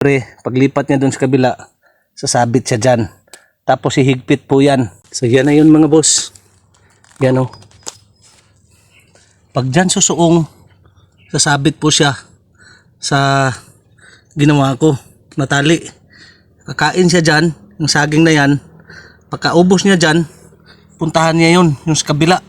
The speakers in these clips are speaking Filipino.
Paglipat niya doon sa kabila, sasabit siya dyan. Tapos hihigpit po yan. So yan na yun mga boss. Yan o. Pag dyan susuong, sasabit po siya sa ginawa ko na tali. Kakain siya dyan, yung saging na yan. Pagkaubos niya dyan, puntahan niya yun, yung sa kabila.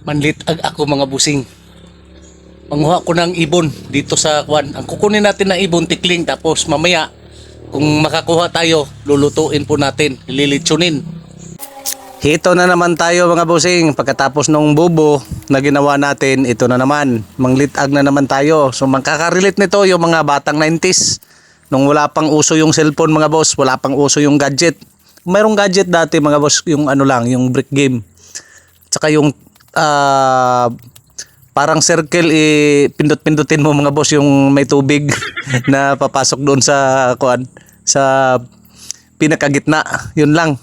Manlitag ako mga busing. Manguha ko ng ibon dito sa kwan. Ang kukunin natin na ibon, tikling. Tapos mamaya, kung makakuha tayo, lulutuin po natin, lilitsunin. Ito na naman tayo mga busing. Pagkatapos nung bubo na ginawa natin, ito na naman. Manglitag na naman tayo. So magkakarelate nito yung mga batang 90s. Nung wala pang uso yung cellphone mga boss, wala pang uso yung gadget. Mayroong gadget dati mga boss, yung ano lang, yung brick game. Tsaka yung parang circle, pindot-pindutin mo mga boss yung may tubig na papasok doon sa kuan, sa pinakagitna. Yun lang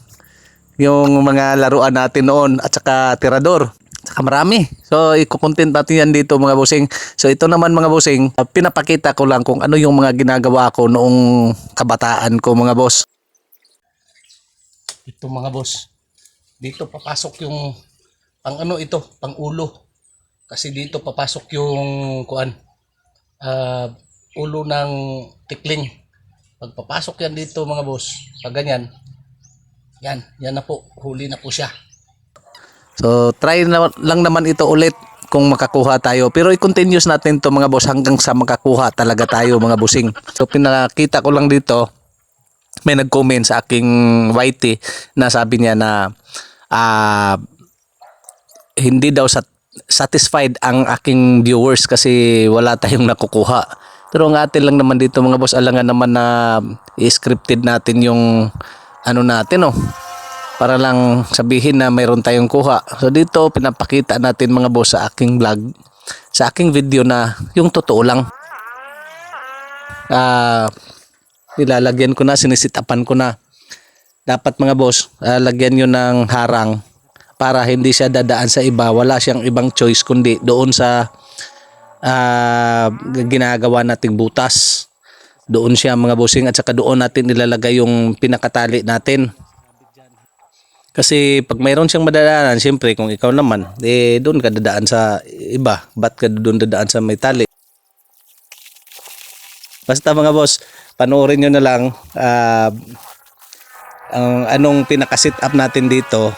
yung mga laruan natin noon, at saka tirador, saka marami. So iko-content natin yan dito mga bossing. So ito naman mga bossing, pinapakita ko lang kung ano yung mga ginagawa ko noong kabataan ko mga boss. Ito mga boss, dito papasok yung pang ano ito, pang ulo. Kasi dito papasok yung kuan, ulo ng tikling. Pag papasok yan dito mga boss, pag ganyan, yan na po, huli na po siya. So try na lang naman ito ulit kung makakuha tayo. Pero i-continuous natin to mga boss hanggang sa makakuha talaga tayo mga bossing. So pinakita ko lang dito, may nag-comment sa aking YT na sabi niya na hindi daw satisfied ang aking viewers kasi wala tayong nakukuha. Pero ang atin lang naman dito mga boss, alangan naman na i-scripted natin yung ano natin para lang sabihin na mayroon tayong kuha. So dito pinapakita natin mga boss sa aking vlog, sa aking video na yung totoo lang. Nilalagyan ko na, sinisitapan ko na. Dapat mga boss, lagyan nyo ng harang para hindi siya dadaan sa iba. Wala siyang ibang choice kundi doon sa ginagawa nating butas. Doon siya mga bossing, at saka doon natin ilalagay yung pinakatali natin. Kasi pag mayroon siyang madadaanan, siyempre kung ikaw naman, doon ka dadaan sa iba. Ba't ka doon dadaan sa may tali? Basta mga boss, panoorin nyo na lang anong pinaka-sit up natin dito.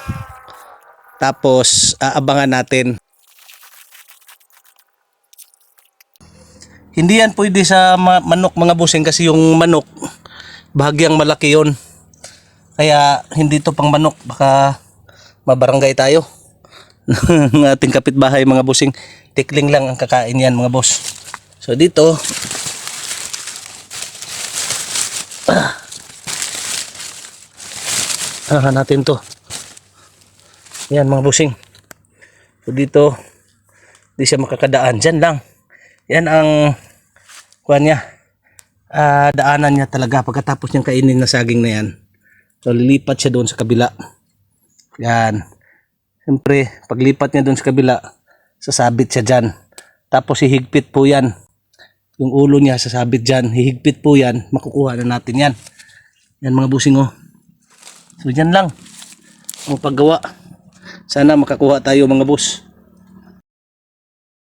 Tapos aabangan natin. Hindi yan pwede sa manok mga bossing, kasi yung manok bahagyang malaki yon. Kaya hindi to pang manok, baka mabarangay tayo ng ating kapitbahay mga bossing. Tikling lang ang kakain yan mga boss. So dito natin to. Yan mga bossing. So dito, di siya makakadaan. Dyan lang. Yan ang kuha niya. Daanan niya talaga pagkatapos niyang kainin na saging na yan. So lilipat siya doon sa kabila. Yan. Siyempre, paglipat niya doon sa kabila, sasabit siya dyan. Tapos hihigpit po yan. Yung ulo niya sasabit dyan. Hihigpit po yan. Makukuha na natin yan. Yan mga bossing So dyan lang ang paggawa. Sana makakuha tayo mga boss.